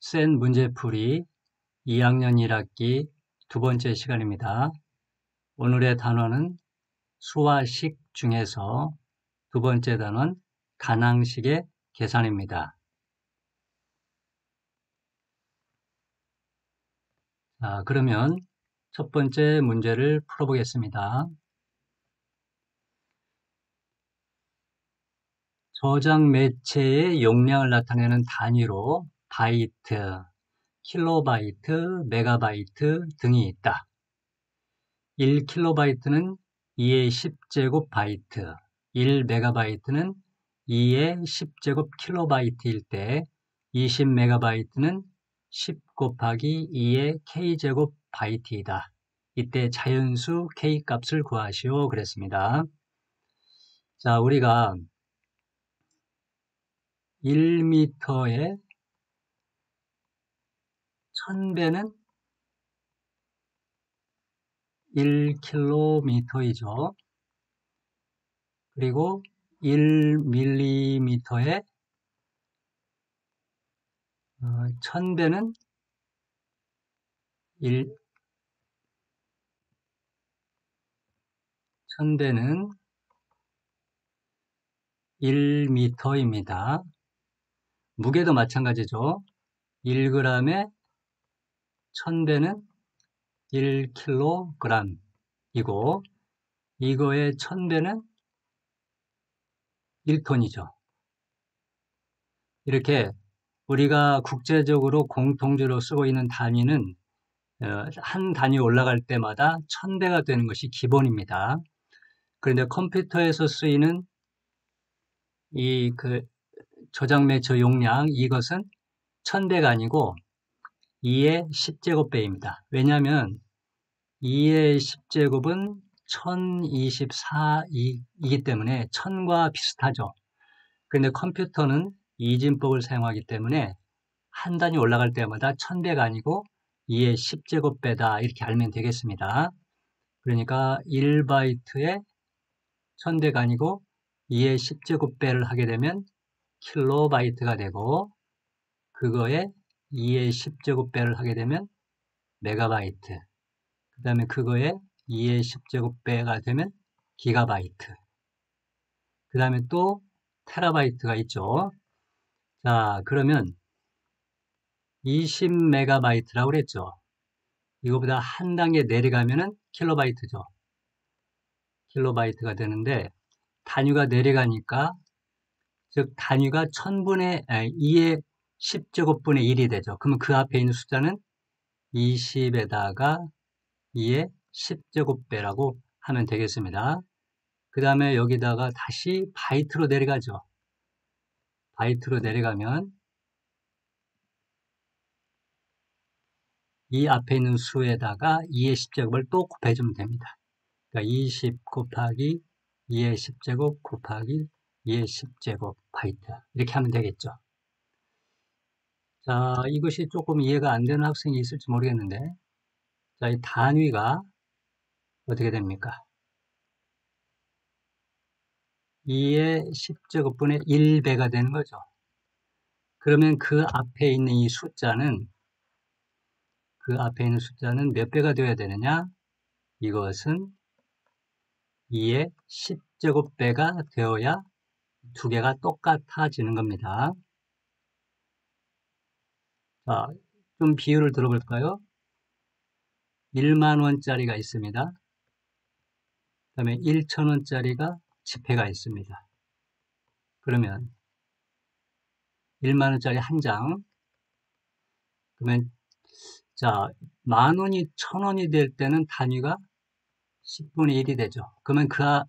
센 문제풀이 2학년 1학기 두 번째 시간입니다. 오늘의 단원은 수화식 중에서 두 번째 단원 가낭식의 계산입니다. 그러면 첫 번째 문제를 풀어보겠습니다. 저장 매체의 용량을 나타내는 단위로 바이트, 킬로바이트, 메가바이트 등이 있다. 1킬로바이트는 2의 10제곱 바이트, 1메가바이트는 2의 10제곱 킬로바이트일 때 20메가바이트는 10 곱하기 2의 k제곱 바이트이다. 이때 자연수 k 값을 구하시오 그랬습니다. 자, 우리가 1m에 1000배는 1km이죠. 그리고 1mm에 1000배는 1m입니다. 무게도 마찬가지죠. 1g에 1000배는 1kg이고 이거의 1000배는 1톤이죠. 이렇게 우리가 국제적으로 공통주로 쓰고 있는 단위는 한 단위 올라갈 때마다 1000배가 되는 것이 기본입니다. 그런데 컴퓨터에서 쓰이는 이 저장 매체 용량 이것은 1000배가 아니고 2의 10제곱배입니다. 왜냐하면 2의 10제곱은 1024이기 때문에 1000과 비슷하죠. 그런데 컴퓨터는 이진법을 사용하기 때문에 한 단위 올라갈 때마다 1000배가 아니고 2의 10제곱배다 이렇게 알면 되겠습니다. 그러니까 1바이트에 1000배가 아니고 2의 10제곱배를 하게 되면 킬로바이트가 되고 그거에 2의 10제곱배를 하게 되면 메가바이트 그 다음에 그거에 2의 10제곱배가 되면 기가바이트 그 다음에 또 테라바이트가 있죠. 자, 그러면 20메가바이트라고 그랬죠. 이거보다 한 단계 내려가면은 킬로바이트죠. 킬로바이트가 되는데 단위가 내려가니까 즉 단위가 2의 10제곱분의 1이 되죠. 그러면 그 앞에 있는 숫자는 20에다가 2의 10제곱배라고 하면 되겠습니다. 그 다음에 여기다가 다시 바이트로 내려가죠. 바이트로 내려가면 이 앞에 있는 수에다가 2의 10제곱을 또 곱해주면 됩니다. 그러니까 20 곱하기 2의 10제곱 곱하기 2의 10제곱 바이트 이렇게 하면 되겠죠. 자, 이것이 조금 이해가 안 되는 학생이 있을지 모르겠는데 자, 이 단위가 어떻게 됩니까? 2의 10제곱분의 1배가 되는 거죠. 그러면 그 앞에 있는 이 숫자는 몇 배가 되어야 되느냐? 이것은 2의 10제곱배가 되어야 두 개가 똑같아지는 겁니다. 자, 좀 비율을 들어볼까요? 1만원짜리가 있습니다. 그 다음에 1000원짜리가 지폐가 있습니다. 그러면 1만원짜리 한 장, 그러면 자, 만원이 1000원이 될 때는 단위가 10분의 1이 되죠. 그러면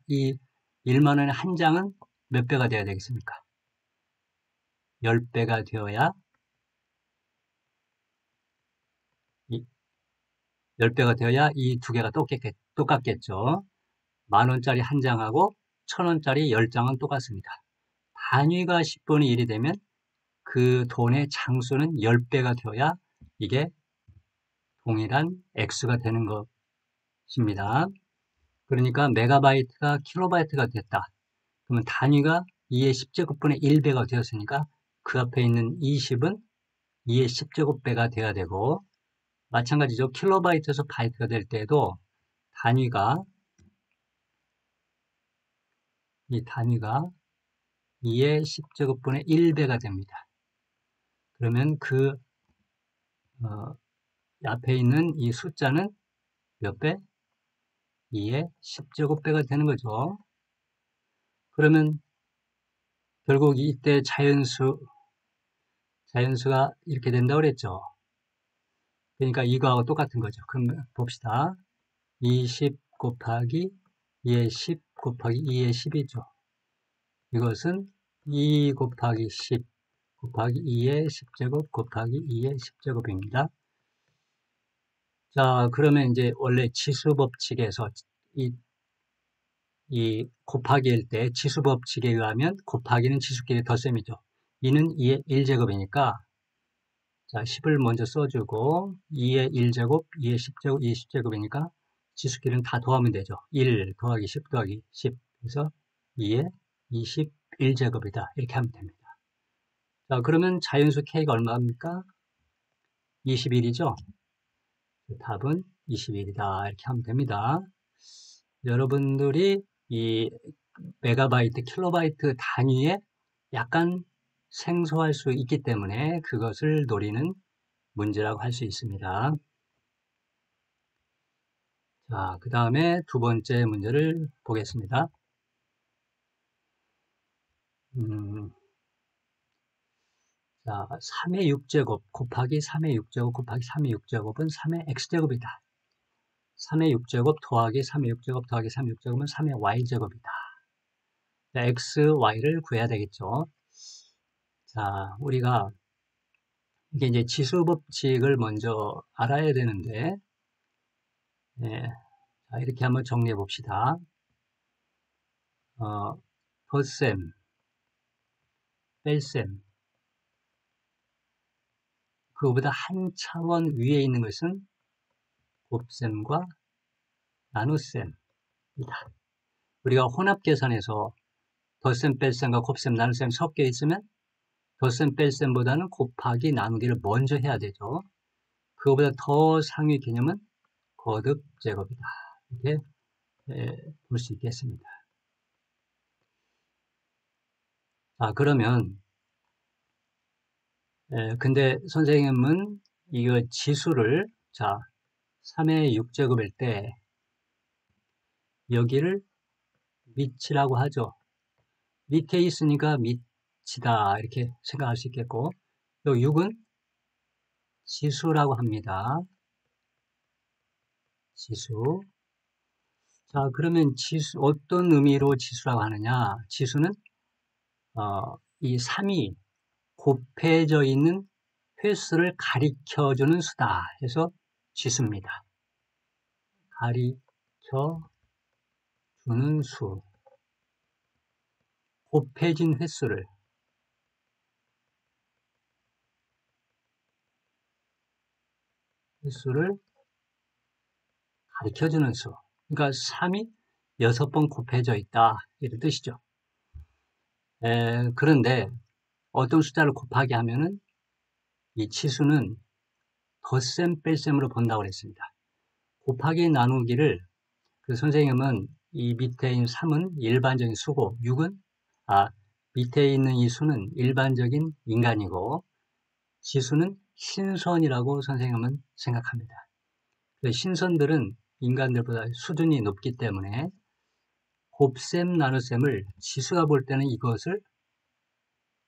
이 1만원의 한 장은 몇 배가 되어야 되겠습니까? 10배가 되어야 10배가 되어야 이 두 개가 똑같겠죠. 만원짜리 한 장하고 1000원짜리 10장은 똑같습니다. 단위가 10분의 1이 되면 그 돈의 장수는 10배가 되어야 이게 동일한 X가 되는 것입니다. 그러니까 메가바이트가 킬로바이트가 됐다. 그러면 단위가 2의 10제곱분의 1배가 되었으니까 그 앞에 있는 20은 2의 10제곱배가 돼야 되고, 마찬가지죠. 킬로바이트에서 바이트가 될 때도 단위가, 이 단위가 2의 10제곱분의 1배가 됩니다. 그러면 그 앞에 있는 이 숫자는 몇 배? 2의 10제곱배가 되는 거죠. 그러면 결국 이때 자연수가 이렇게 된다고 그랬죠. 그러니까 이거하고 똑같은 거죠. 그럼 봅시다. 20 곱하기 2의 10 곱하기 2의 10이죠. 이것은 2 곱하기 10 곱하기 2의 10제곱 곱하기 2의 10제곱입니다. 자, 그러면 이제 원래 지수법칙에서 이 곱하기일 때 지수법칙에 의하면 곱하기는 지수끼리 덧셈이죠. 2는 2의 1제곱이니까 자, 10을 먼저 써주고 2의 1제곱, 2의 10제곱, 2의 10제곱이니까 지수끼리는 다 더하면 되죠. 1 더하기 10 더하기 10. 그래서 2의 21제곱이다. 이렇게 하면 됩니다. 자, 그러면 자연수 K가 얼마입니까? 21이죠? 답은 21이다. 이렇게 하면 됩니다. 여러분들이 이 메가바이트, 킬로바이트 단위에 약간 생소할 수 있기 때문에 그것을 노리는 문제라고 할 수 있습니다. 자, 그 다음에 두 번째 문제를 보겠습니다. 자, 3의 6제곱 곱하기 3의 6제곱 곱하기 3의 6제곱은 3의 x제곱이다. 3의 6제곱 더하기 3의 6제곱 더하기 3의 6제곱은 3의 y제곱이다. 자, x, y를 구해야 되겠죠. 자, 우리가 이게 이제 지수법칙을 먼저 알아야 되는데, 네, 자, 이렇게 한번 정리해 봅시다. 덧셈, 뺄셈, 그거보다 한 차원 위에 있는 것은 곱셈과 나눗셈이다. 우리가 혼합 계산에서 덧셈, 뺄셈과 곱셈, 나눗셈 섞여 있으면 덧셈, 뺄셈보다는 곱하기, 나누기를 먼저 해야 되죠. 그거보다 더 상위 개념은 거듭 제곱이다. 이렇게 볼 수 있겠습니다. 자, 그러면 근데 선생님은 이거 지수를 자 3의 6제곱일 때 여기를 밑이라고 하죠. 밑에 있으니까 밑이다 이렇게 생각할 수 있겠고 요 6은 지수라고 합니다. 지수. 자, 그러면 지수 어떤 의미로 지수라고 하느냐? 지수는 이 3이 곱해져 있는 횟수를 가리켜주는 수다 해서 지수입니다. 가리켜주는 수. 곱해진 횟수를 가리켜주는 수. 그러니까 3이 6번 곱해져 있다 이런 뜻이죠. 그런데 어떤 숫자를 곱하게 하면은 이 치수는 덧셈 뺄셈으로 본다고 그랬습니다. 곱하기 나누기를 그 선생님은 이 밑에 있는 3은 일반적인 수고 6은 밑에 있는 이 수는 일반적인 인간이고 지수는 신선이라고 선생님은 생각합니다. 신선들은 인간들보다 수준이 높기 때문에 곱셈 나눗셈을 지수가 볼 때는 이것을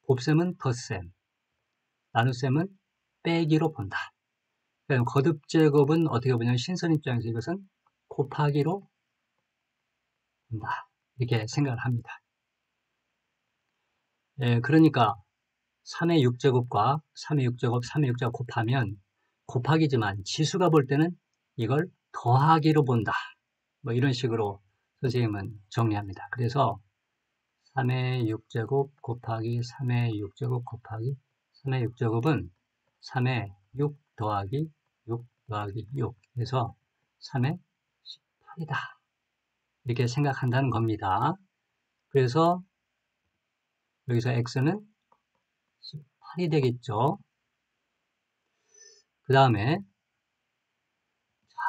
곱셈은 덧셈, 나눗셈은 빼기로 본다. 거듭제곱은 어떻게 보냐면 신선 입장에서 이것은 곱하기로 본다. 이렇게 생각을 합니다. 그러니까 3의 6제곱과 3의 6제곱, 3의 6제곱 곱하면 곱하기지만 지수가 볼 때는 이걸 더하기로 본다. 뭐 이런 식으로 선생님은 정리합니다. 그래서 3의 6제곱 곱하기 3의 6제곱 곱하기 3의 6제곱은 3의 6 더하기 6 더하기 6 해서 3의 18이다. 이렇게 생각한다는 겁니다. 그래서 여기서 x는 18이 되겠죠. 그 다음에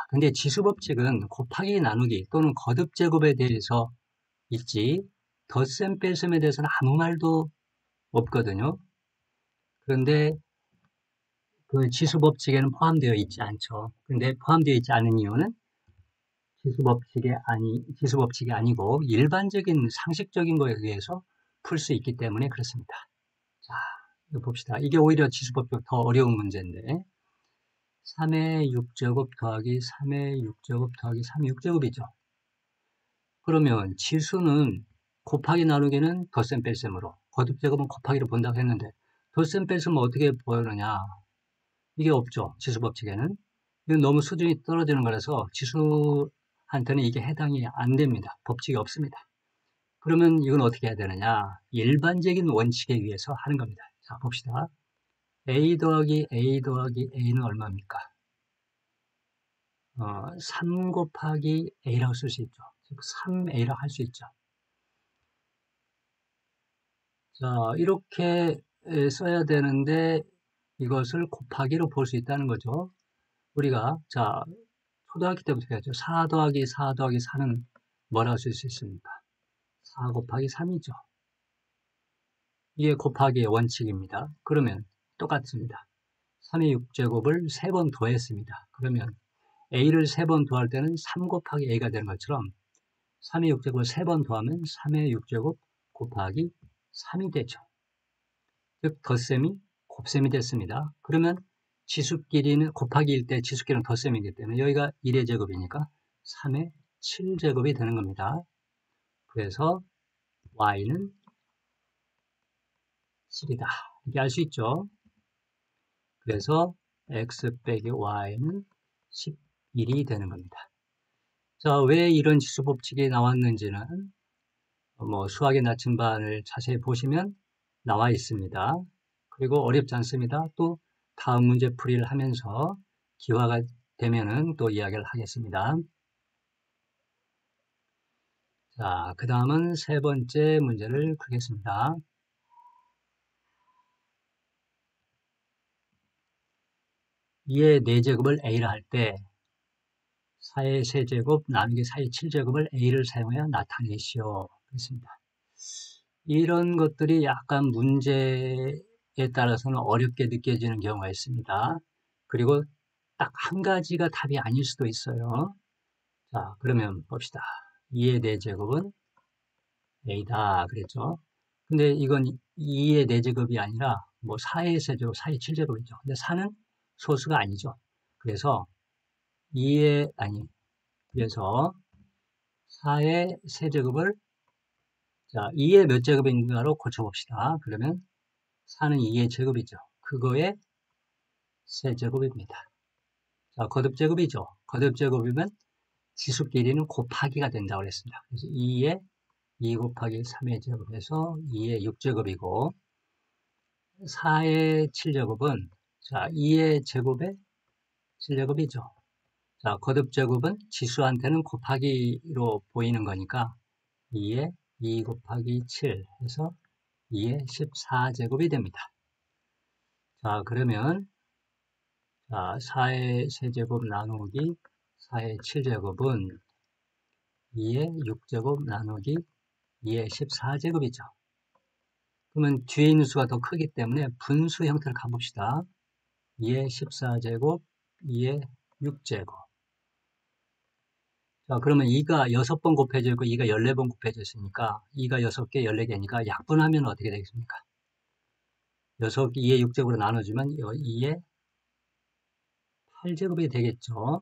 근데 지수법칙은 곱하기 나누기 또는 거듭 제곱에 대해서 있지 덧셈 뺄셈에 대해서는 아무 말도 없거든요. 그런데 그 지수법칙에는 포함되어 있지 않죠. 근데 포함되어 있지 않은 이유는 지수법칙이 아니고 일반적인 상식적인 거에 의해서 풀 수 있기 때문에 그렇습니다. 자, 이거 봅시다. 이게 오히려 지수법칙 더 어려운 문제인데 3의 6제곱 더하기 3의 6제곱 더하기 3의 6제곱이죠. 그러면 지수는 곱하기 나누기는 덧셈 뺄셈으로 거듭 제곱은 곱하기로 본다고 했는데 덧셈 뺄셈은 어떻게 보느냐 이게 없죠. 지수법칙에는. 이건 너무 수준이 떨어지는 거라서 지수한테는 이게 해당이 안 됩니다. 법칙이 없습니다. 그러면 이건 어떻게 해야 되느냐 일반적인 원칙에 의해서 하는 겁니다. 자 봅시다. a 더하기 a 더하기 a는 얼마입니까? 3 곱하기 a라고 쓸 수 있죠. 즉 3a라고 할 수 있죠. 자 이렇게 써야 되는데 이것을 곱하기로 볼 수 있다는 거죠. 우리가 자 초등학교 때부터 배웠죠. 4 더하기 4 더하기 4는 뭐라고 쓸 수 있습니까? 4 곱하기 3이죠. 이게 곱하기의 원칙입니다. 그러면 똑같습니다. 3의 6제곱을 3번 더했습니다. 그러면 a를 3번 더할 때는 3 곱하기 a가 되는 것처럼 3의 6제곱을 3번 더하면 3의 6제곱 곱하기 3이 되죠. 즉 덧셈이 곱셈이 됐습니다. 그러면 지수끼리는 곱하기일 때 지수끼리는 덧셈이기 때문에 여기가 1의 제곱이니까 3의 7제곱이 되는 겁니다. 그래서 y는 7이다. 이렇게 알 수 있죠. 그래서 x 빼기 y는 11이 되는 겁니다. 자, 왜 이런 지수 법칙이 나왔는지는 수학의 나침반을 자세히 보시면 나와 있습니다. 그리고 어렵지 않습니다. 또 다음 문제 풀이를 하면서 기회가 되면은 또 이야기를 하겠습니다. 자, 그 다음은 세 번째 문제를 풀겠습니다. 2의 4제곱을 a라 할 때 4의 세제곱 나누기 4의 7제곱을 a를 사용하여 나타내시오. 그렇습니다. 이런 것들이 약간 문제에 따라서는 어렵게 느껴지는 경우가 있습니다. 그리고 딱 한 가지가 답이 아닐 수도 있어요. 자, 그러면 봅시다. 2의 4제곱은 a다 그랬죠. 근데 이건 2의 4제곱이 아니라 4의 세제곱, 4의 7제곱이죠. 근데 4는 소수가 아니죠. 그래서 4의 세제곱을 자, 2의 몇 제곱인가로 고쳐봅시다. 그러면 4는 2의 제곱이죠. 그거의 세제곱입니다. 자, 거듭제곱이죠. 거듭제곱이면 지수끼리는 곱하기가 된다고 그랬습니다. 그래서 2의 2 곱하기 3의 제곱에서 2의 6제곱이고 4의 7제곱은 자, 2의 제곱의 7제곱이죠. 자, 거듭제곱은 지수한테는 곱하기로 보이는 거니까 2의 2 곱하기 7 해서 2의 14제곱이 됩니다. 자, 그러면 자, 4의 세제곱 나누기 4의 7제곱은 2의 6제곱 나누기 2의 14제곱이죠. 그러면 뒤에 있는 수가 더 크기 때문에 분수 형태를 가봅시다. 2의 14제곱, 2의 6제곱. 자, 그러면 2가 6번 곱해져 있고 2가 14번 곱해져 있으니까 2가 6개, 14개니까 약분하면 어떻게 되겠습니까? 2의 6제곱으로 나눠주면 2의 8제곱이 되겠죠.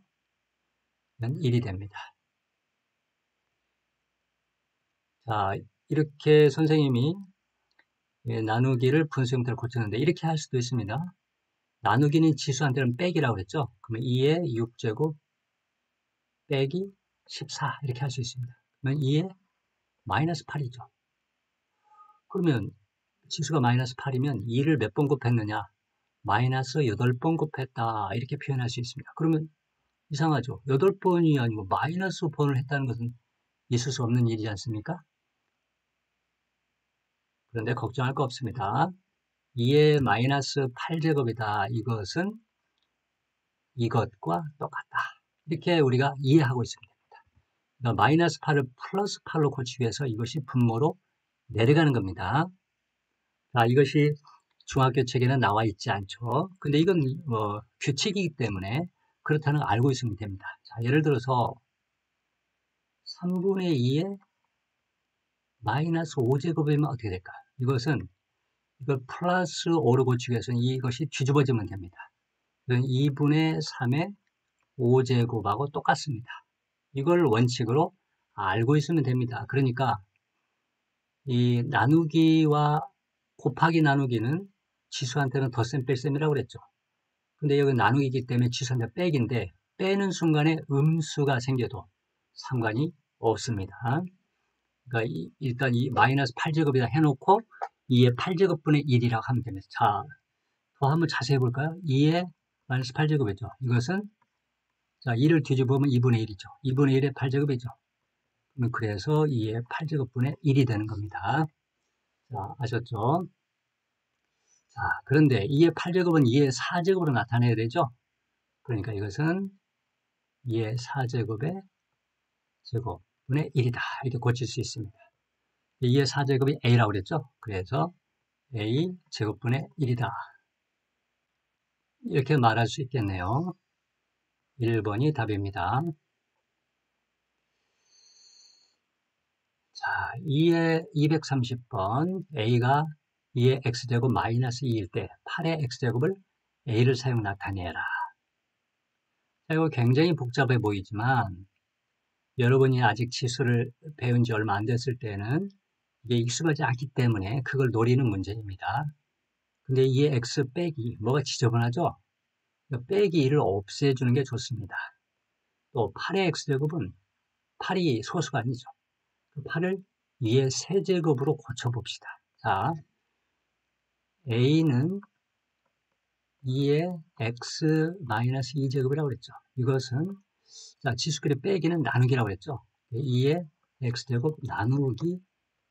1이 됩니다. 자, 이렇게 선생님이 나누기를 분수 형태로 고쳤는데 이렇게 할 수도 있습니다. 나누기는 지수한테는 빼기라고 그랬죠. 그러면 2의 6제곱 빼기 14 이렇게 할 수 있습니다. 그러면 2의 마이너스 8이죠. 그러면 지수가 마이너스 8이면 2를 몇 번 곱했느냐? 마이너스 8번 곱했다 이렇게 표현할 수 있습니다. 그러면 이상하죠. 8번이 아니고 마이너스 번을 했다는 것은 있을 수 없는 일이지 않습니까? 그런데 걱정할 거 없습니다. 2의 마이너스 8제곱이다. 이것은 이것과 똑같다. 이렇게 우리가 이해하고 있습니다. 그러니까 마이너스 8을 플러스 8로 고치기 위해서 이것이 분모로 내려가는 겁니다. 자, 이것이 중학교 책에는 나와 있지 않죠. 근데 이건 규칙이기 때문에 그렇다는 걸 알고 있으면 됩니다. 자, 예를 들어서 3분의 2에 마이너스 5제곱이면 어떻게 될까? 이것은 이걸 플러스 5로 고치기 위해서는 이것이 뒤집어지면 됩니다. 그럼 2분의 3의 5제곱하고 똑같습니다. 이걸 원칙으로 알고 있으면 됩니다. 그러니까 이 나누기와 곱하기 나누기는 지수한테는 덧셈 뺄셈이라고 그랬죠. 근데 여기 나누기이기 때문에 지수한테 빼기인데 빼는 순간에 음수가 생겨도 상관이 없습니다. 그러니까 일단 이 마이너스 8제곱이다 해놓고 2의 8제곱분의 1이라고 하면 됩니다. 자, 더 한번 자세히 볼까요? 2의 마이너스 8제곱이죠. 이것은 자 2를 뒤집으면 2분의 1이죠. 2분의 1의 8제곱이죠. 그래서 2의 8제곱분의 1이 되는 겁니다. 자, 아셨죠? 자, 그런데 2의 8제곱은 2의 4제곱으로 나타내야 되죠? 그러니까 이것은 2의 4제곱의 제곱분의 1이다. 이렇게 고칠 수 있습니다. 2의 4제곱이 A라고 그랬죠? 그래서 A 제곱분의 1이다. 이렇게 말할 수 있겠네요. 1번이 답입니다. 자, 230번 A가 2의 X제곱 마이너스 2일 때 8의 X제곱을 A를 사용 나타내라. 자, 이거 굉장히 복잡해 보이지만 여러분이 아직 치수를 배운 지 얼마 안 됐을 때는 이게 익숙하지 않기 때문에 그걸 노리는 문제입니다. 근데 2의 X 빼기 뭐가 지저분하죠? 빼기 1을 없애주는 게 좋습니다. 또 8의 X제곱은 8이 소수가 아니죠. 8을 2의 세제곱으로 고쳐봅시다. 자, A는 2의 X-2제곱이라고 그랬죠. 이것은 자, 지수끼리 빼기는 나누기라고 그랬죠. 2의 X제곱 나누기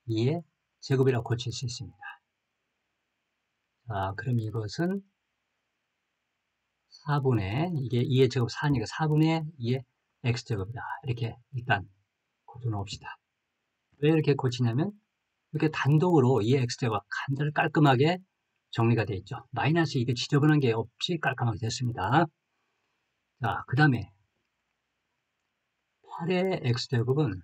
2의 제곱이라고 고칠 수 있습니다. 자, 그럼 이것은 4분의 이게 2의 제곱 4니까 4분의 2의 X제곱이다. 이렇게 일단 고쳐놓읍시다. 왜 이렇게 고치냐면 이렇게 단독으로 2의 X제곱 간단히 깔끔하게 정리가 되어 있죠. 마이너스 이게 지저분한 게 없이 깔끔하게 됐습니다. 자, 그 다음에 8의 X제곱은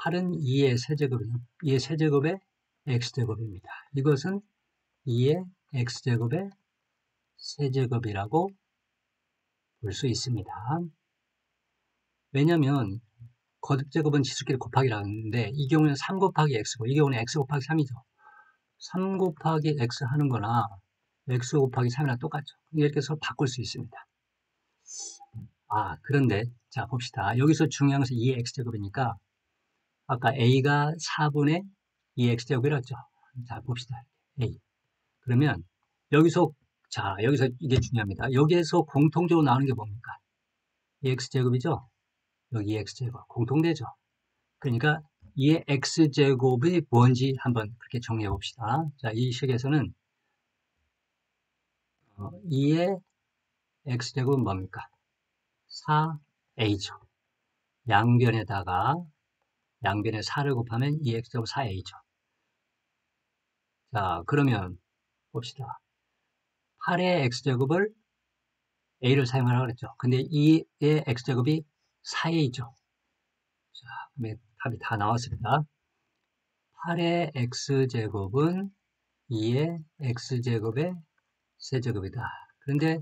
8은 2의 세제곱이에요. 2의 세제곱의 X제곱입니다. 이것은 2의 X제곱의 세제곱이라고 볼 수 있습니다. 왜냐하면 거듭제곱은 지수끼리 곱하기라고 하는데 이 경우는 3 곱하기 X고 이 경우는 X 곱하기 3이죠. 3 곱하기 X 하는 거나 X 곱하기 3이랑 똑같죠. 이렇게 해서 바꿀 수 있습니다. 아, 그런데 자 봅시다. 여기서 중요한 것은 2의 X제곱이니까 아까 A가 4분의 2의 X제곱이라고 했죠. 자 봅시다. A. 그러면 여기서 이게 중요합니다. 여기에서 공통적으로 나오는 게 뭡니까? 2X제곱이죠? 여기 X제곱 공통되죠? 그러니까 2의 X제곱이 뭔지 한번 그렇게 정리해 봅시다. 자, 이 식에서는 2의 X제곱은 뭡니까? 4A죠. 양변에 4를 곱하면 2X제곱 4A죠. 자, 그러면 봅시다. 8의 X제곱을 A를 사용하라고 그랬죠. 근데 2의 X제곱이 4A죠. 자, 그러면 답이 다 나왔습니다. 8의 X제곱은 2의 X제곱의 세제곱이다. 그런데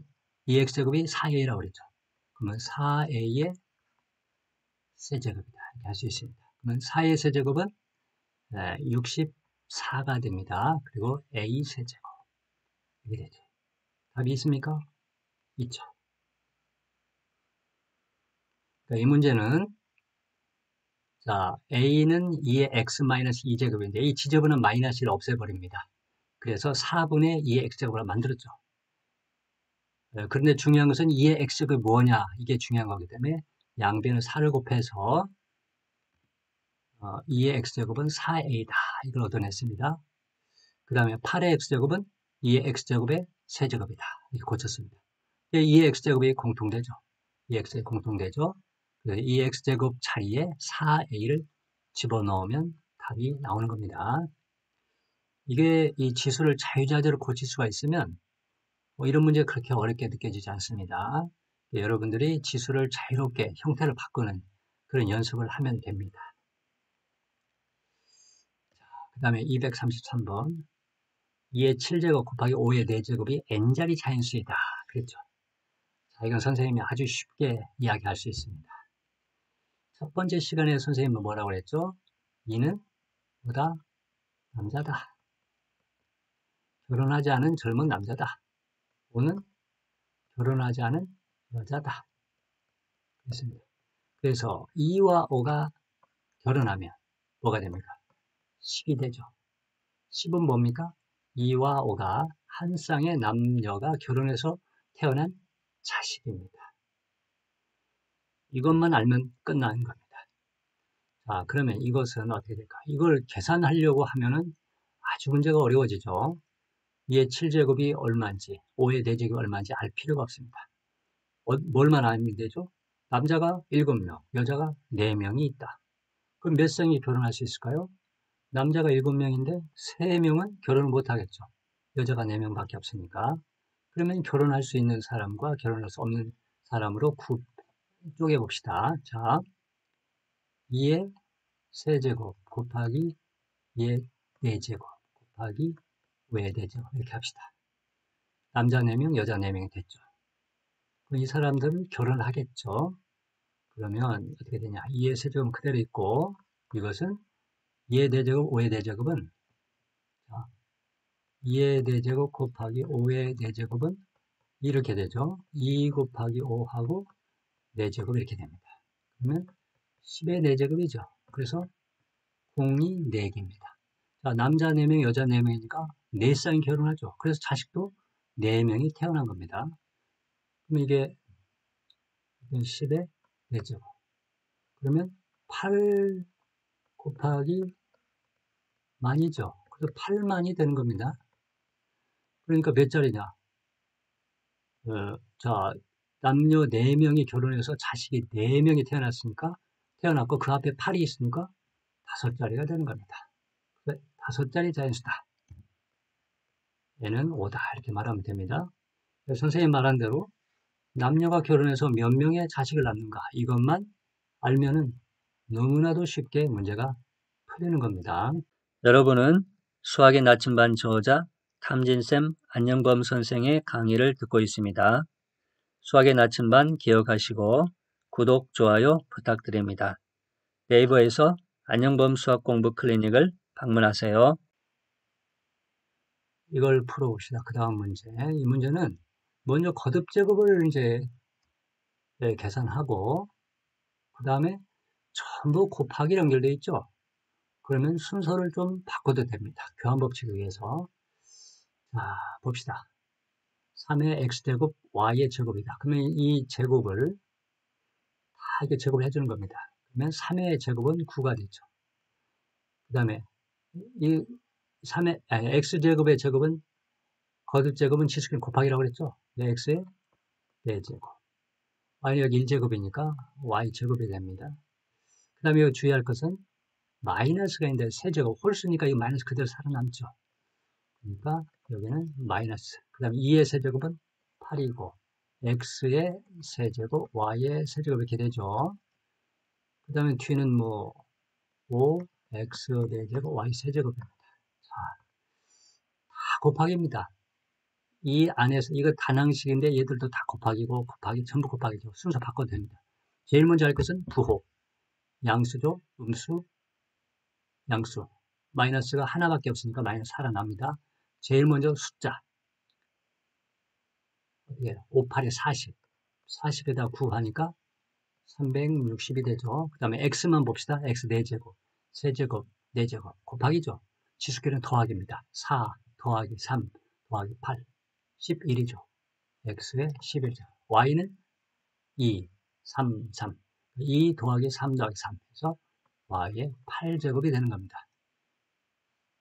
2X제곱이 4A라고 그랬죠. 그러면 4A의 세제곱이다. 이렇게 할 수 있습니다. 그러면 4의 세제곱은 64가 됩니다. 그리고 A 세제곱. 이렇게 되죠. 답이 있습니까? 있죠. 그러니까 이 문제는 자, A는 2의 X-2제곱인데 이 지저분한 마이너스를 없애버립니다. 그래서 4분의 2의 X제곱을 만들었죠. 그런데 중요한 것은 2의 X제곱이 뭐냐? 이게 중요한 거기 때문에 양변을 4를 곱해서 2의 X제곱은 4A다. 이걸 얻어냈습니다. 그 다음에 8의 X제곱은 2의 X제곱의 세제곱이다. 이렇게 고쳤습니다. 2x제곱이 공통되죠. 2x에 공통되죠. 2x제곱 자리에 4a를 집어넣으면 답이 나오는 겁니다. 이게 이 지수를 자유자재로 고칠 수가 있으면 이런 문제 그렇게 어렵게 느껴지지 않습니다. 여러분들이 지수를 자유롭게 형태를 바꾸는 그런 연습을 하면 됩니다. 그 다음에 233번 2의 7제곱 곱하기 5의 4제곱이 n자리 자연수이다. 그랬죠. 자, 이건 선생님이 아주 쉽게 이야기할 수 있습니다. 첫 번째 시간에 선생님은 뭐라고 그랬죠? 2는 보다 남자다. 결혼하지 않은 젊은 남자다. 5는 결혼하지 않은 여자다. 그렇습니다. 그래서 2와 5가 결혼하면 뭐가 됩니까? 10이 되죠. 10은 뭡니까? 2와 5가 한 쌍의 남녀가 결혼해서 태어난 자식입니다. 이것만 알면 끝나는 겁니다. 자, 그러면 이것은 어떻게 될까? 이걸 계산하려고 하면은 아주 문제가 어려워지죠. 2의 7제곱이 얼마인지, 5의 4제곱이 얼마인지 알 필요가 없습니다. 뭘만 알면 되죠? 남자가 7명, 여자가 4명이 있다. 그럼 몇 쌍이 결혼할 수 있을까요? 남자가 7명인데 3명은 결혼을 못하겠죠. 여자가 4명밖에 없으니까. 그러면 결혼할 수 있는 사람과 결혼할 수 없는 사람으로 쪼개봅시다. 자, 2의 세제곱 곱하기 2의 4제곱 곱하기 5의 4제곱 이렇게 합시다. 남자 4명, 여자 4명이 됐죠. 이 사람들은 결혼하겠죠. 그러면 어떻게 되냐. 2의 세제곱은 그대로 있고 이것은 2의 4제곱, 5의 4제곱은 2의 4제곱 곱하기 5의 4제곱은 이렇게 되죠. 2 곱하기 5하고 4제곱 이렇게 됩니다. 그러면 10의 4제곱이죠. 그래서 공이 4개입니다. 자, 남자 4명, 여자 4명이니까 4쌍이 결혼하죠. 그래서 자식도 4명이 태어난 겁니다. 그럼 이게 10의 4제곱. 그러면 8 곱하기 만이죠. 그래서 8만이 되는 겁니다. 그러니까 몇 자리냐? 자, 남녀 4명이 결혼해서 자식이 4명이 태어났고 그 앞에 8이 있으니까 5자리가 되는 겁니다. 5자리 자연수다. 얘는 5다. 이렇게 말하면 됩니다. 선생님 말한 대로 남녀가 결혼해서 몇 명의 자식을 낳는가 이것만 알면은 너무나도 쉽게 문제가 풀리는 겁니다. 여러분은 수학의 나침반 저자 탐진쌤 안녕범 선생의 강의를 듣고 있습니다. 수학의 나침반 기억하시고 구독, 좋아요 부탁드립니다. 네이버에서 안녕범 수학공부 클리닉을 방문하세요. 이걸 풀어봅시다. 그 다음 문제. 이 문제는 먼저 거듭 제곱을 이제 계산하고 그 다음에 전부 곱하기 연결되어 있죠. 그러면 순서를 좀 바꿔도 됩니다. 교환법칙에 의해서. 자, 봅시다. 3의 x제곱 y의 제곱이다. 그러면 이 제곱을 다 이렇게 제곱을 해주는 겁니다. 그러면 3의 제곱은 9가 되죠. 그 다음에 이 x제곱의 제곱은 거듭 제곱은 치수끼리 곱하기라고 그랬죠. x의 4제곱. y는 여기 1제곱이니까 y제곱이 됩니다. 그 다음에 주의할 것은 마이너스가 있는데 세제곱 홀수니까 이 마이너스 그대로 살아남죠. 그러니까 여기는 마이너스. 그 다음에 2의 세제곱은 8이고 x의 세제곱, y의 세제곱 이렇게 되죠. 그 다음에 뒤는 뭐 5, x 4제곱, y 세제곱입니다. 자, 다 곱하기입니다. 이 안에서 이거 단항식인데 얘들도 다 곱하기고 곱하기 전부 곱하기죠. 순서 바꿔도 됩니다. 제일 먼저 할 것은 부호. 양수죠. 음수, 양수. 마이너스가 하나밖에 없으니까 마이너스 살아납니다. 제일 먼저 숫자. 5, 8에 40. 40에다 9 하니까 360이 되죠. 그 다음에 x만 봅시다. x 4제곱, 세제곱, 4제곱. 곱하기죠. 지수끼리는 더하기입니다. 4 더하기 3 더하기 8. 11이죠. x의 11죠. y는 2, 3, 3. 2 더하기 3 더하기 3 해서 y의 8제곱이 되는 겁니다.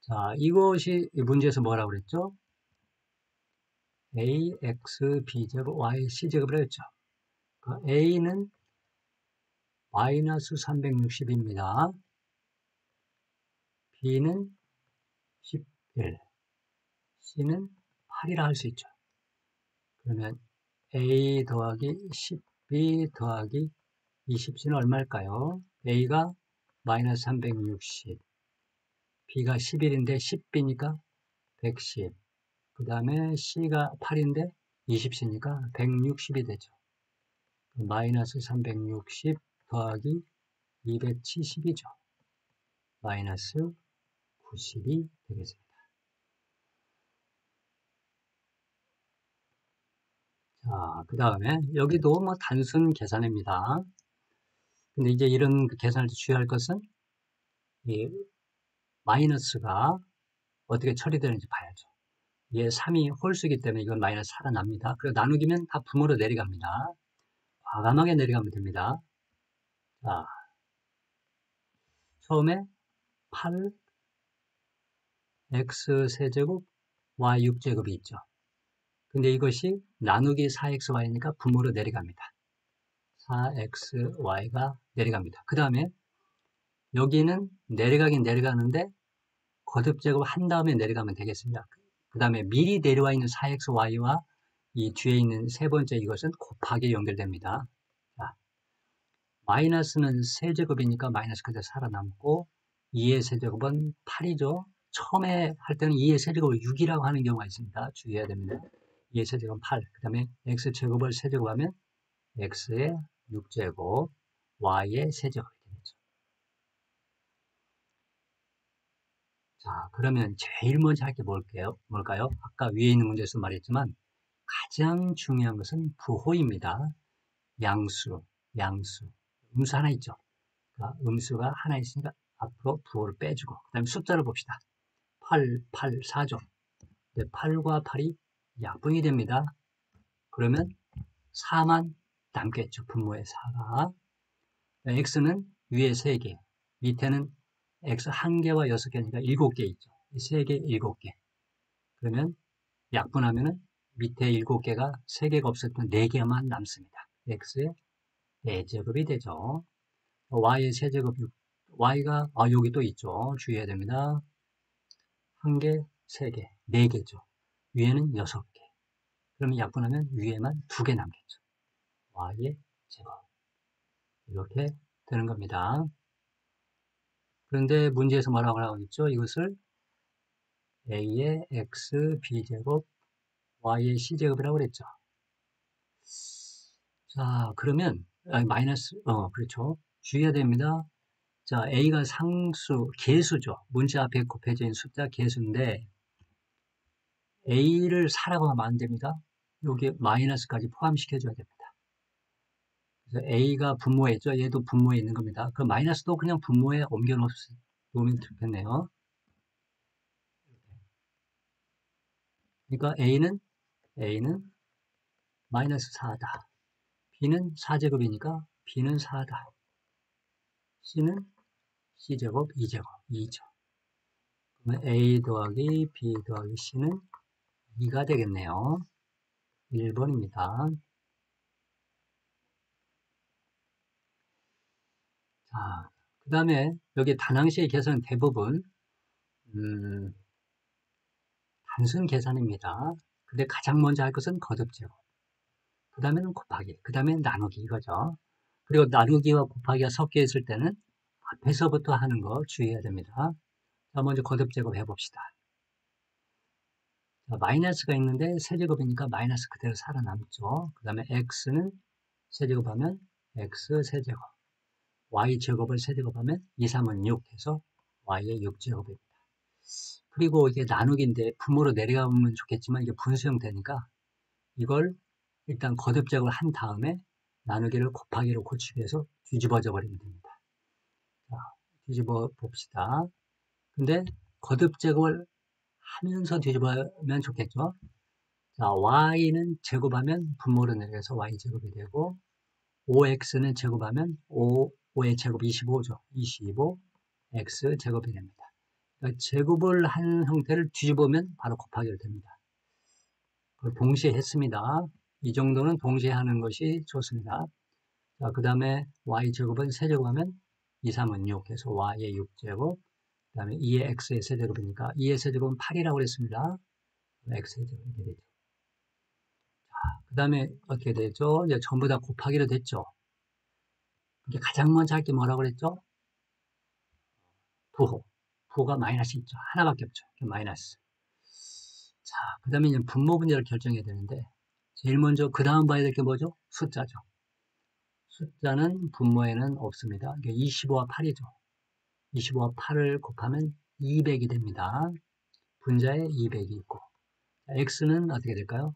자, 이것이 문제에서 뭐라고 그랬죠? ax b제곱 y c제곱이라고 했죠. 그 a는 마이너스 360입니다. b는 11, c는 8이라 할 수 있죠. 그러면 a 더하기 10b 더하기 20c는 얼마일까요? a가 마이너스 360, b가 11인데 10b니까 110, 그 다음에 c가 8인데 20c니까 160이 되죠. 마이너스 360 더하기 270이죠. 마이너스 90이 되겠습니다. 자, 그 다음에 여기도 뭐 단순 계산입니다. 근데 이제 이런 계산을 주의할 것은 이 마이너스가 어떻게 처리되는지 봐야죠. 얘 3이 홀수이기 때문에 이건 마이너스 살아납니다. 그리고 나누기면 다 분모로 내려갑니다. 과감하게 내려가면 됩니다. 자, 처음에 8 x 세제곱 y 6제곱이 있죠. 근데 이것이 나누기 4xy니까 분모로 내려갑니다. 4xy가 내려갑니다. 그 다음에 여기는 내려가긴 내려가는데 거듭제곱 한 다음에 내려가면 되겠습니다. 그 다음에 미리 내려와 있는 4xy와 이 뒤에 있는 세 번째 이것은 곱하기 연결됩니다. 자, 마이너스는 세제곱이니까 마이너스 그대로 살아남고 2의 세제곱은 8이죠. 처음에 할 때는 2의 세제곱을 6이라고 하는 경우가 있습니다. 주의해야 됩니다. 2의 세제곱은 8, 그 다음에 x제곱을 세제곱하면 x의 6제곱, y의 세제곱이 되겠죠. 자, 그러면 제일 먼저 할 게 뭘까요? 아까 위에 있는 문제에서 말했지만 가장 중요한 것은 부호입니다. 양수. 음수 하나 있죠. 그러니까 음수가 하나 있으니까 앞으로 부호를 빼주고 그 다음에 숫자를 봅시다. 8, 4죠. 8과 8이 약분이 됩니다. 그러면 4만 남겠죠. 분모의 4가. x는 위에 3개, 밑에는 x 1개와 6개니까 7개 있죠. 3개, 7개. 그러면 약분하면은 밑에 7개가 3개가 없었던 4개만 남습니다. x의 4제곱이 되죠. y의 세제곱 6, y가 여기 또 있죠. 주의해야 됩니다. 1개, 3개, 4개죠. 위에는 6개. 그러면 약분하면 위에만 2개 남겠죠. y의 제곱. 이렇게 되는 겁니다. 그런데 문제에서 뭐라고 하고 있죠? 이것을 a의 x b제곱 y의 c제곱이라고 그랬죠. 자, 그러면 마이너스 그렇죠. 주의해야 됩니다. 자, a가 상수, 개수죠. 문자 앞에 곱해져 있는 숫자 개수인데 a를 4라고 하면 안 됩니다. 여기 마이너스까지 포함시켜줘야 됩니다. 그래서 a가 분모에 있죠. 얘도 분모에 있는 겁니다. 그 마이너스도 그냥 분모에 옮겨 놓으면 좋겠네요. 그러니까 a는 마이너스 4다. b는 4제곱이니까 b는 4다. c는 c제곱 2제곱 2죠. 그러면 a 더하기 b 더하기 c는 2가 되겠네요. 1번입니다. 자, 그 다음에 여기 다항식의 계산은 대부분 단순 계산입니다. 근데 가장 먼저 할 것은 거듭제곱, 그 다음에는 곱하기, 그 다음에 나누기 이거죠. 그리고 나누기와 곱하기가 섞여 있을 때는 앞에서부터 하는 거 주의해야 됩니다. 자, 먼저 거듭제곱 해봅시다. 자, 마이너스가 있는데 세제곱이니까 마이너스 그대로 살아남죠. 그 다음에 x는 세제곱하면 x 세제곱, y제곱을 세제곱하면 2, 3은 6 해서 y의 6제곱입니다. 그리고 이게 나누기인데 분모로 내려가면 좋겠지만 이게 분수형 되니까 이걸 일단 거듭제곱을 한 다음에 나누기를 곱하기로 고치기 위해서 뒤집어져 버리면 됩니다. 자, 뒤집어 봅시다. 근데 거듭제곱을 하면서 뒤집으면 좋겠죠. 자, y는 제곱하면 분모로 내려서 y제곱이 되고 5x는 제곱하면 5의 제곱 25죠. 25 x 제곱이 됩니다. 그러니까 제곱을 한 형태를 뒤집으면 바로 곱하기로 됩니다. 동시에 했습니다. 이 정도는 동시에 하는 것이 좋습니다. 자, 그 다음에 y제곱은 세제곱하면 2, 3은 6 해서 y의 6제곱, 그 다음에 2의 x의 세제곱이니까 2의 세제곱은 8이라고 그랬습니다. x의 제곱 이렇게 되죠. 그 다음에 어떻게 되죠? 이제 전부 다 곱하기로 됐죠. 이게 가장 먼저 할 게 뭐라고 그랬죠? 부호. 부호가 마이너스 있죠. 하나밖에 없죠. 마이너스. 자, 그 다음에 이제 분모 분자를 결정해야 되는데, 제일 먼저 그 다음 봐야 될 게 뭐죠? 숫자죠. 숫자는 분모에는 없습니다. 이게 25와 8이죠. 25와 8을 곱하면 200이 됩니다. 분자에 200이 있고, x는 어떻게 될까요?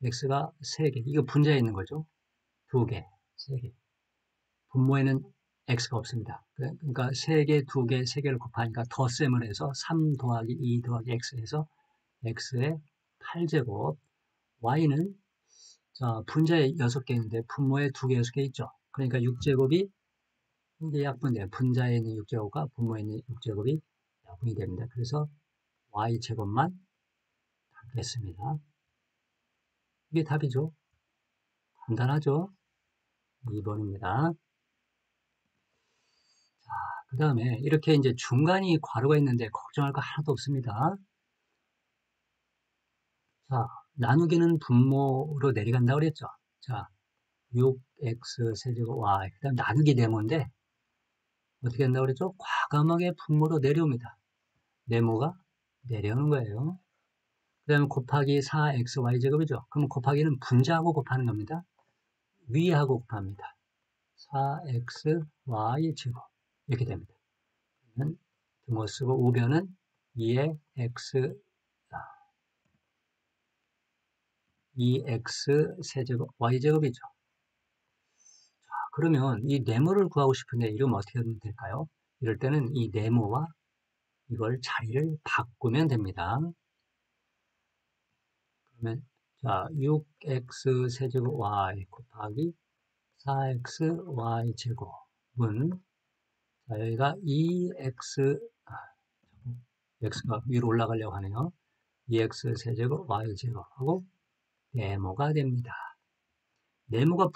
x가 3개. 이거 분자에 있는 거죠. 2개, 3개. 분모에는 x가 없습니다. 그러니까 3개, 2개, 3개를 곱하니까 덧셈을 해서 3 더하기 2 더하기 x 해서 x의 8제곱, y는 자, 분자에 6개 있는데 분모에 2개, 6개 있죠. 그러니까 6제곱이 이게 약분돼요. 분자에 있는 6제곱과 분모에 있는 6제곱이 약분이 됩니다. 그래서 y제곱만 남겠습니다. 이게 답이죠. 간단하죠? 2번입니다. 그 다음에 이렇게 이제 중간이 괄호가 있는데 걱정할 거 하나도 없습니다. 자, 나누기는 분모로 내려간다고 그랬죠. 자, 6x 세제곱 y. 그 다음 나누기 네모인데 어떻게 한다고 그랬죠? 과감하게 분모로 내려옵니다. 네모가 내려오는 거예요. 그 다음에 곱하기 4xy 제곱이죠. 그럼 곱하기는 분자하고 곱하는 겁니다. 위하고 곱합니다. 4xy 제곱 이렇게 됩니다. 그러면 등호 쓰고 우변은 2의 x 2x 세제곱 y제곱이죠. 자, 그러면 이 네모를 구하고 싶은데 이러면 어떻게 하면 될까요? 이럴 때는 이 네모와 이걸 자리를 바꾸면 됩니다. 그러면 자 6x 세제곱 y 곱하기 4x y 제곱은 자 여기가 2x x가 위로 올라가려고 하네요. 2x 세제곱 y 제곱하고 네모가 됩니다. 네모가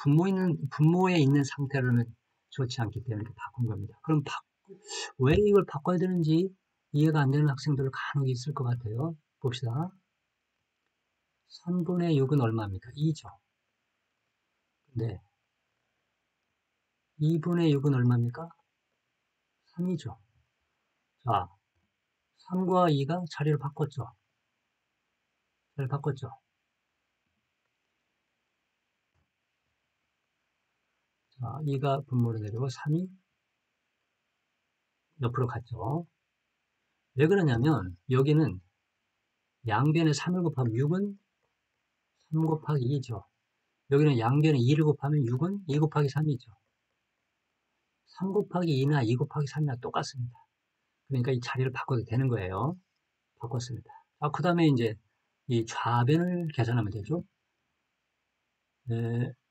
분모에 있는 상태로는 좋지 않기 때문에 이렇게 바꾼 겁니다. 그럼 왜 이걸 바꿔야 되는지 이해가 안 되는 학생들 간혹 있을 것 같아요. 봅시다. 3분의 6은 얼마입니까? 2죠. 근데 2분의 6은 얼마입니까? 3이죠. 자, 3과 2가 자리를 바꿨죠. 자리를 바꿨죠. 자, 2가 분모로 내리고 3이 옆으로 갔죠. 왜 그러냐면 여기는 양변에 3을 곱하면 6은 3 곱하기 2죠. 여기는 양변에 2를 곱하면 6은 2 곱하기 3이죠. 3 곱하기 2나 2 곱하기 3이나 똑같습니다. 그러니까 이 자리를 바꿔도 되는 거예요. 바꿨습니다. 그 다음에 이제 이 좌변을 계산하면 되죠.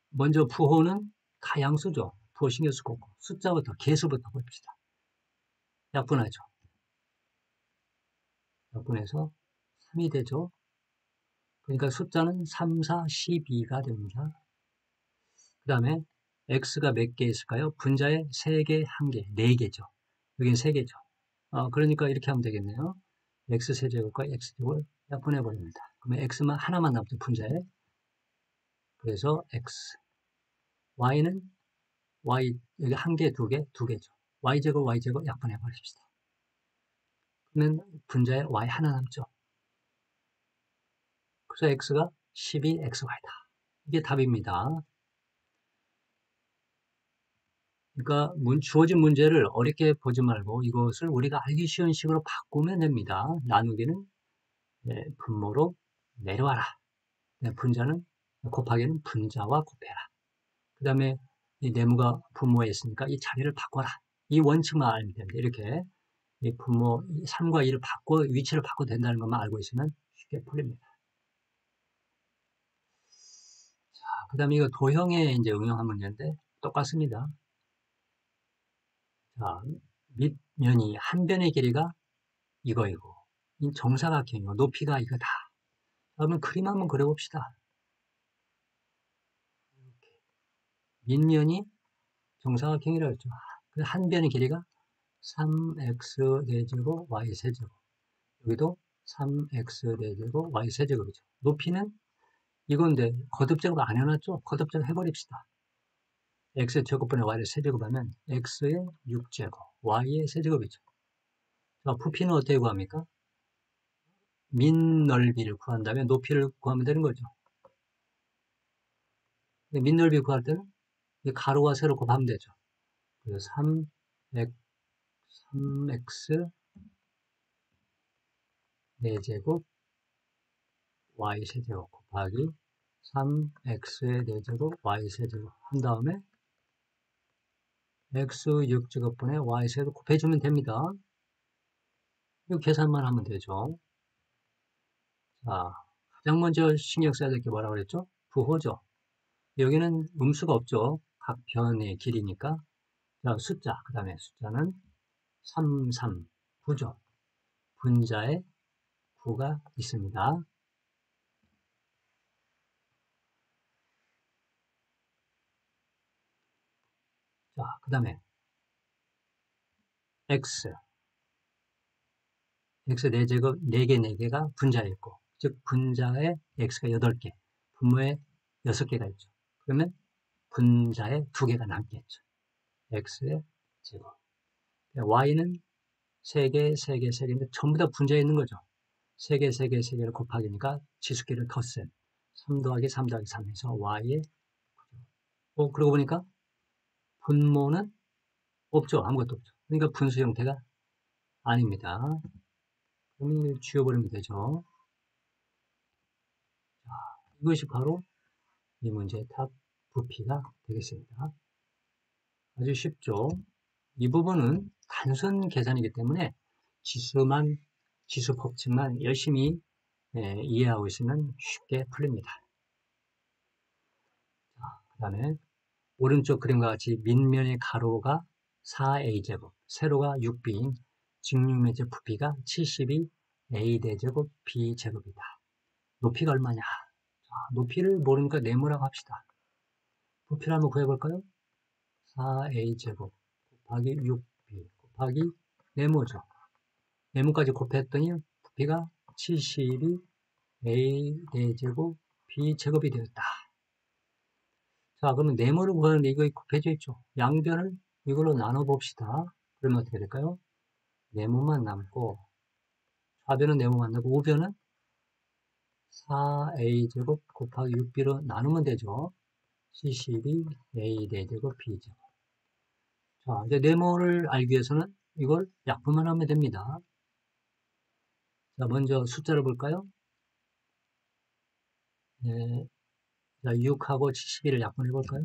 먼저 부호는 가양수죠. 부호 신경 쓸 거고 숫자부터 개수부터 봅시다. 약분하죠. 약분해서 3이 되죠. 그러니까 숫자는 3, 4, 12가 됩니다. 그 다음에 x가 몇 개 있을까요? 분자에 3개, 1개, 4개죠. 여기는 3개죠. 그러니까 이렇게 하면 되겠네요. x세제곱과 x제곱을 약분해 버립니다. 그러면 x만 하나만 남죠. 분자에. 그래서 x. y는 y, 여기 1개, 2개, 2개죠. y제곱, y제곱 약분해 버립시다. 그러면 분자에 y 하나 남죠. 그래서 x가 12xy다. 이게 답입니다. 그러니까 주어진 문제를 어렵게 보지 말고 이것을 우리가 알기 쉬운 식으로 바꾸면 됩니다. 나누기는 분모로 내려와라. 분자는 곱하기는 분자와 곱해라. 그 다음에 이 네모가 분모에 있으니까 이 자리를 바꿔라. 이 원칙만 알면 됩니다. 이렇게 이 분모 3과 2를 위치를 바꿔도 된다는 것만 알고 있으면 쉽게 풀립니다. 자, 그 다음에 이거 도형에 이제 응용한 문제인데 똑같습니다. 자, 밑면이 한 변의 길이가 이거이고 이 정사각형이고 높이가 이거다. 그러면 그림 한번 그려봅시다. 이렇게. 밑면이 정사각형이라고 했죠. 한 변의 길이가 3x 4제곱 y 세제곱. 여기도 3x 4제곱 y 세제곱이죠. 높이는 이건데 거듭제곱 안 해놨죠? 거듭제곱 해버립시다. x의 제곱분의 y를 세제곱하면 x의 6제곱, y의 세제곱이죠. 자, 부피는 어떻게 구합니까? 밑넓이를 구한 다음에 높이를 구하면 되는 거죠. 밑넓이 구할 때는 가로와 세로 곱하면 되죠. 그래서 3x 4제곱 y 세제곱 곱하기 3x의 4제곱 y 세제곱 한 다음에 x 6제곱분의 y 세제곱 곱해주면 됩니다. 이거 계산만 하면 되죠. 자, 가장 먼저 신경 써야 될 게 뭐라고 그랬죠? 부호죠. 여기는 음수가 없죠. 각 변의 길이니까. 자, 숫자, 그 다음에 숫자는 3, 3, 9죠. 분자에 9가 있습니다. 자, 그 다음에 x 4제곱, 4개, 4개가 분자에 있고, 즉 분자에 x가 8개, 분모에 6개가 있죠. 그러면 분자에 2개가 남겠죠. x의 제곱. y는 3개, 3개, 3개인데 전부 다 분자에 있는 거죠. 3개, 3개, 3개를 곱하기니까 지수끼를 덧셈. 3 더하기 3 더하기 3에서 y의 그러고 보니까 분모는 없죠. 아무것도 없죠. 그러니까 분수 형태가 아닙니다. 그럼 이걸 지워버리면 되죠. 자, 이것이 바로 이 문제의 답 부피가 되겠습니다. 아주 쉽죠. 이 부분은 단순 계산이기 때문에 지수 법칙만 열심히 이해하고 있으면 쉽게 풀립니다. 그 다음에 오른쪽 그림과 같이 밑면의 가로가 4a제곱, 세로가 6b인 직육면적 부피가 72a 대제곱 b제곱이다. 높이가 얼마냐? 자, 높이를 모르니까 네모라고 합시다. 부피를 한번 구해볼까요? 4a제곱 곱하기 6b 곱하기 네모죠. 네모까지 곱했더니 부피가 72a 대제곱 b제곱이 되었다. 자, 그러면 네모를 구하는데 이거 곱해져 있죠. 양변을 이걸로 나눠봅시다. 그러면 어떻게 될까요? 네모만 남고 좌변은 네모만 남고 우변은 4a제곱 곱하기 6b로 나누면 되죠. 72a 대제곱 b제곱. 자, 이제 네모를 알기 위해서는 이걸 약분만 하면 됩니다. 자, 먼저 숫자를 볼까요? 네. 자, 6하고 72를 약분해 볼까요?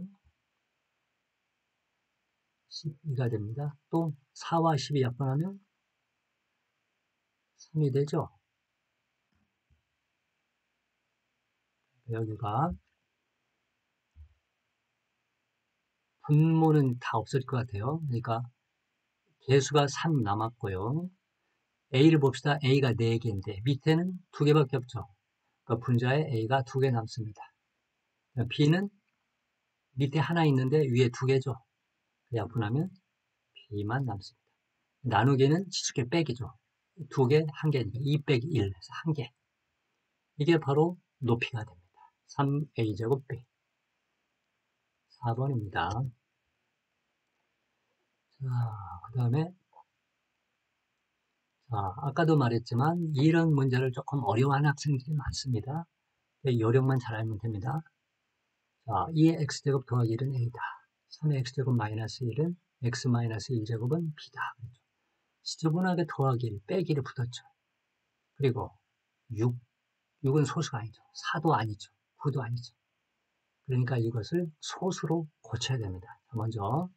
12가 됩니다. 또 4와 12 약분하면 3이 되죠. 여기가 분모는 다 없을 것 같아요. 그러니까 개수가 3 남았고요. A를 봅시다. A가 4개인데 밑에는 2개밖에 없죠. 그러니까 분자에 A가 2개 남습니다. B는 밑에 하나 있는데 위에 2개죠. 약분하면 B만 남습니다. 나누기는 지수계 빼기죠. 2개, 1개니까 2 빼기 1 해서 1개. 이게 바로 높이가 됩니다. 3a제곱 b. 4번입니다. 자, 그 다음에 아까도 말했지만 이런 문제를 조금 어려워하는 학생들이 많습니다. 요령만 잘 알면 됩니다. 자, 2의 x제곱 더하기 1은 a다. 3의 x제곱 마이너스 1은 x 마이너스 1제곱은 b다. 지저분하게 더하기 1, 빼기 1을 붙었죠. 그리고 6은 소수가 아니죠. 4도 아니죠. 9도 아니죠. 그러니까 이것을 소수로 고쳐야 됩니다. 먼저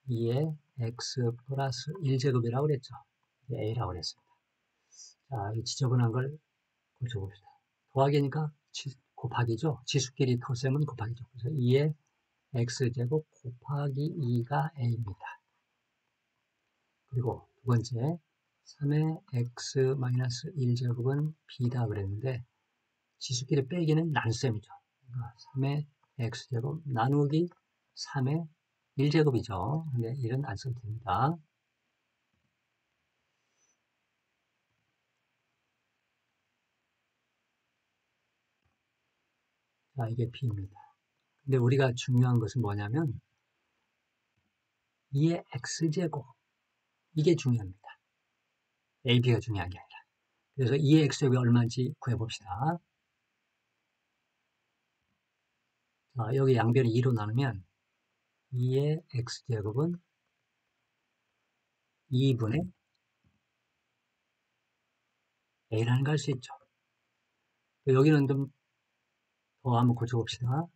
2의 x 플러스 1제곱이라고 그랬죠. a라고 그랬습니다. 자, 이 지저분한 걸 고쳐봅시다. 더하기니까 곱하기죠. 지수끼리 덧셈은 곱하기죠. 그래서 2의 x제곱 곱하기 2가 a입니다. 그리고 두 번째 3의 x 마이너스 1제곱은 b다 그랬는데 지수끼리 빼기는 난셈이죠. 그러니까 3의 x제곱 나누기 3의 1제곱이죠. 근데 이런 안 써도 됩니다. 자, 이게 b입니다. 근데 우리가 중요한 것은 뭐냐면 2의 x제곱 이게 중요합니다. a, b가 중요한 게 아니라. 그래서 2의 x제곱이 얼마인지 구해봅시다. 자, 여기 양변을 2로 나누면 2의 x제곱은 2분의 a라는 걸 할 수 있죠. 여기는 좀 더 한번 고쳐봅시다.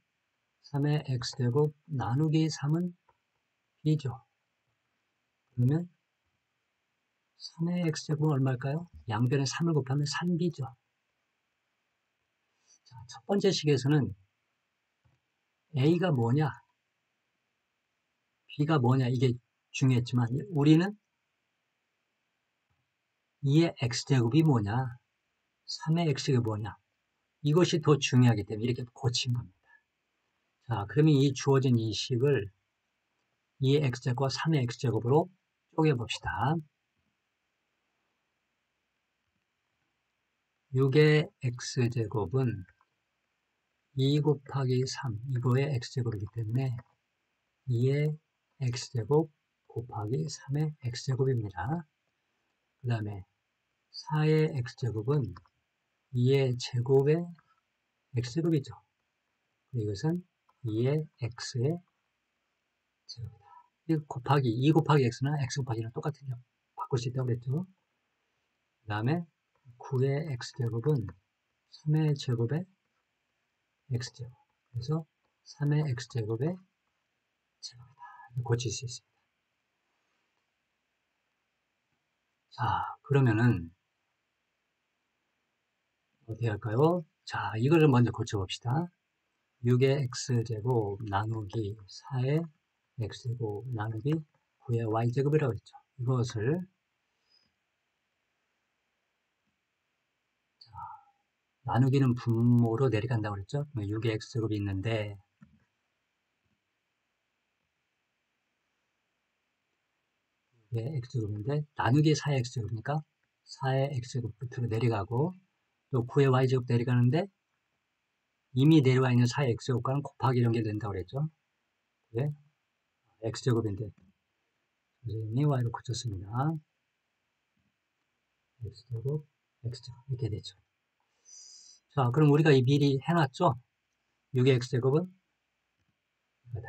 3의 x제곱 나누기 3은 b죠. 그러면 3의 x제곱은 얼마일까요? 양변에 3을 곱하면 3b죠. 자, 첫 번째 식에서는 a가 뭐냐, b가 뭐냐 이게 중요했지만 우리는 2의 x제곱이 뭐냐, 3의 x제곱이 뭐냐 이것이 더 중요하기 때문에 이렇게 고친 겁니다. 자, 그러면 이 주어진 이 식을 2의 x제곱과 3의 x제곱으로 쪼개봅시다. 6의 x제곱은 2 곱하기 3 이거의 x제곱이기 때문에 2의 x제곱 곱하기 3의 x제곱입니다. 그 다음에 4의 x제곱은 2의 제곱의 x제곱이죠. 이것은 2의 x의 제곱이다. 이 곱하기 2 곱하기 x는 x 곱하기 1은 똑같은 점 바꿀 수 있다고 그랬죠. 그 다음에 9의 x제곱은 3의 제곱의 x제곱. 그래서 3의 x제곱의 제곱이다. 고칠 수 있습니다. 자, 그러면은 어떻게 할까요? 자, 이거를 먼저 고쳐봅시다. 6의 x제곱 나누기 4의 x제곱 나누기 9의 y제곱이라고 했죠. 이것을 자, 나누기는 분모로 내려간다고 그랬죠. 6의 x제곱이 있는데 6의 x제곱인데 나누기 4의 x제곱이니까 4의 x제곱 끝으로 내려가고 또 9의 y제곱 내려가는데 이미 내려와 있는 4의 x제곱과는 곱하기 연결된다고 그랬죠. 네? x제곱인데 선생님이 y로 고쳤습니다. x제곱, x제곱 이렇게 되죠. 자, 그럼 우리가 이 미리 해놨죠? 6의 x제곱은 이거다.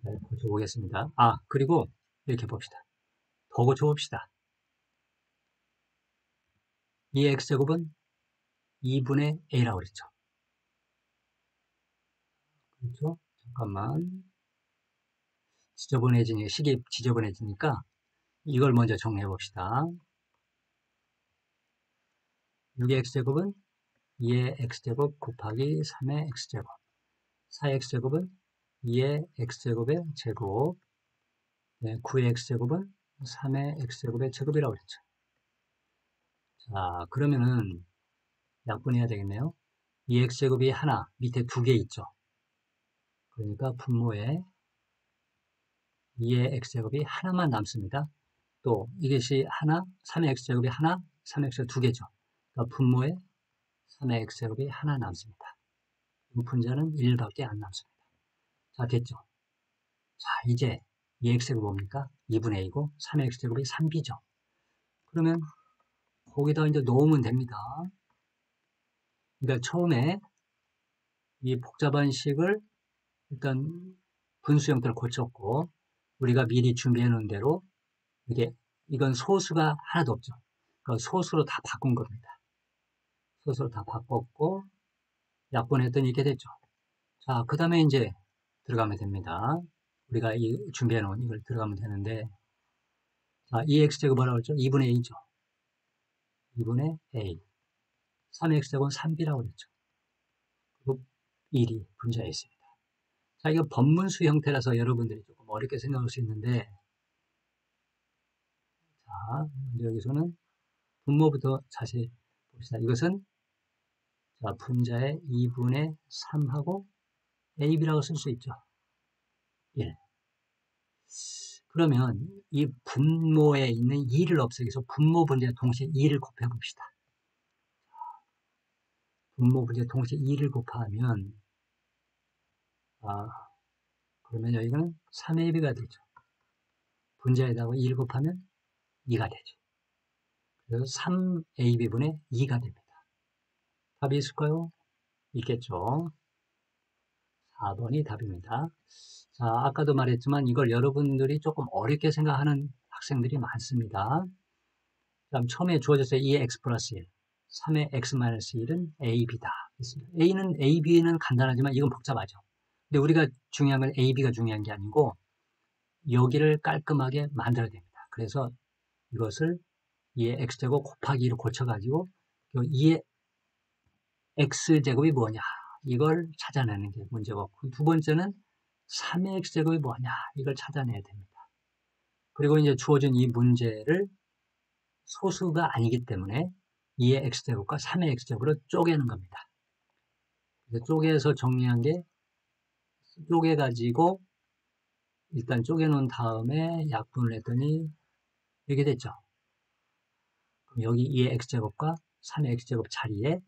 네, 고쳐보겠습니다. 아, 그리고 이렇게 봅시다. 더 고쳐봅시다. 2의 x제곱은 2분의 a라고 그랬죠. 그렇죠? 잠깐만. 식이 지저분해지니까 이걸 먼저 정리해 봅시다. 6의 x제곱은 2의 x제곱 곱하기 3의 x제곱 4의 x제곱은 2의 x제곱의 제곱 네, 9의 x제곱은 3의 x제곱의 제곱이라고 그랬죠. 자, 그러면은 약분해야 되겠네요. 2x제곱이 하나, 밑에 2개 있죠. 그러니까 분모에 2의 x제곱이 하나만 남습니다. 또 이것이 하나, 3의 x제곱이 하나, 3의 x제곱 2개죠. 그러니까 분모에 3의 x제곱이 하나 남습니다. 분자는 1밖에 안 남습니다. 자, 됐죠? 자, 이제 2x제곱이 뭡니까? 2분의 a고 3의 x제곱이 3b죠. 그러면 거기다 이제 넣으면 됩니다. 그러니까 처음에 이 복잡한 식을 일단 분수 형태를 고쳤고 우리가 미리 준비해 놓은 대로 이건 소수가 하나도 없죠. 그러니까 소수로 다 바꾼 겁니다. 소수로 다 바꿨고 약분했더니 이렇게 됐죠. 자, 그 다음에 이제 들어가면 됩니다. 우리가 준비해 놓은 이걸 들어가면 되는데 자, 2x제곱 뭐라고 그랬죠? 2분의 a죠. 2분의 a 3x제곱은 3b라고 그랬죠. 그리고 1이 분자에 있습니다. 자, 이거 법문수 형태라서 여러분들이 조금 어렵게 생각할 수 있는데 자, 먼저 여기서는 분모부터 자세히 봅시다. 이것은 자, 분자에 2분의 3하고 AB라고 쓸 수 있죠. 1. 그러면 이 분모에 있는 2를 없애기 위해서 분모 분자에 동시에 2를 곱해 봅시다. 분모 분자에 동시에 2를 곱하면 그러면 여기는 3AB가 되죠. 분자에다가 2를 곱하면 2가 되죠. 그래서 3AB분의 2가 됩니다. 답이 있을까요? 있겠죠. 4번이 답입니다. 자, 아까도 말했지만 이걸 여러분들이 조금 어렵게 생각하는 학생들이 많습니다. 그다음 처음에 주어졌어요. 2x 플러스 1, 3의 x 마이너스 1은 AB다. A는 AB는 간단하지만 이건 복잡하죠. 근데 우리가 중요한 건 AB가 중요한 게 아니고 여기를 깔끔하게 만들어야 됩니다. 그래서 이것을 2의 x제곱 곱하기 2로 고쳐가지고 2의 x제곱이 뭐냐 이걸 찾아내는 게 문제고, 두 번째는 3의 x제곱이 뭐냐 이걸 찾아내야 됩니다. 그리고 이제 주어진 이 문제를 소수가 아니기 때문에 2의 x제곱과 3의 x제곱으로 쪼개는 겁니다. 쪼개서 정리한 게 쪼개가지고 일단 쪼개놓은 다음에 약분을 했더니 이렇게 됐죠. 그럼 여기 2의 x제곱과 3의 x제곱 자리에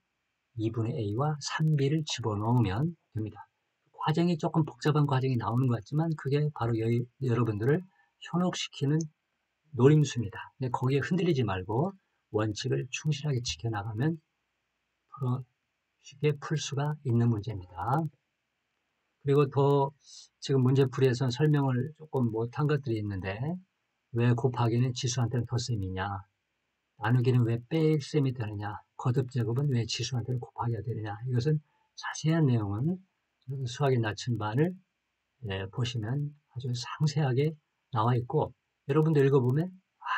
2분의 a와 3b를 집어넣으면 됩니다. 과정이 조금 복잡한 과정이 나오는 것 같지만 그게 바로 여러분들을 현혹시키는 노림수입니다. 근데 거기에 흔들리지 말고 원칙을 충실하게 지켜나가면 쉽게 풀 수가 있는 문제입니다. 그리고 더 지금 문제풀이에서 설명을 조금 못한 것들이 있는데, 왜 곱하기는 지수한테는 덧셈이냐, 나누기는 왜 뺄셈이 되느냐, 거듭제곱은 왜 지수한테는 곱하기가 되느냐, 이것은 자세한 내용은 수학의 나침반을 보시면 아주 상세하게 나와 있고, 여러분도 읽어보면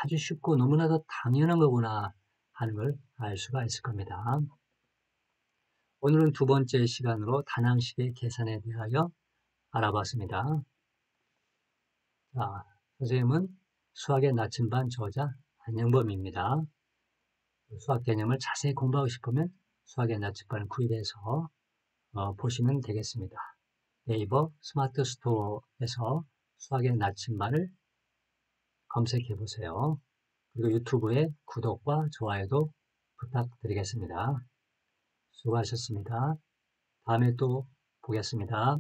아주 쉽고 너무나도 당연한 거구나 하는 걸 알 수가 있을 겁니다. 오늘은 두 번째 시간으로 다낭식의 계산에 대하여 알아봤습니다. 자, 선생님은 수학의 나침반 저자 안영범입니다. 수학 개념을 자세히 공부하고 싶으면 수학의 나침반을 구입해서 보시면 되겠습니다. 네이버 스마트 스토어에서 수학의 나침반을 검색해 보세요. 그리고 유튜브에 구독과 좋아요도 부탁드리겠습니다. 수고하셨습니다. 다음에 또 보겠습니다.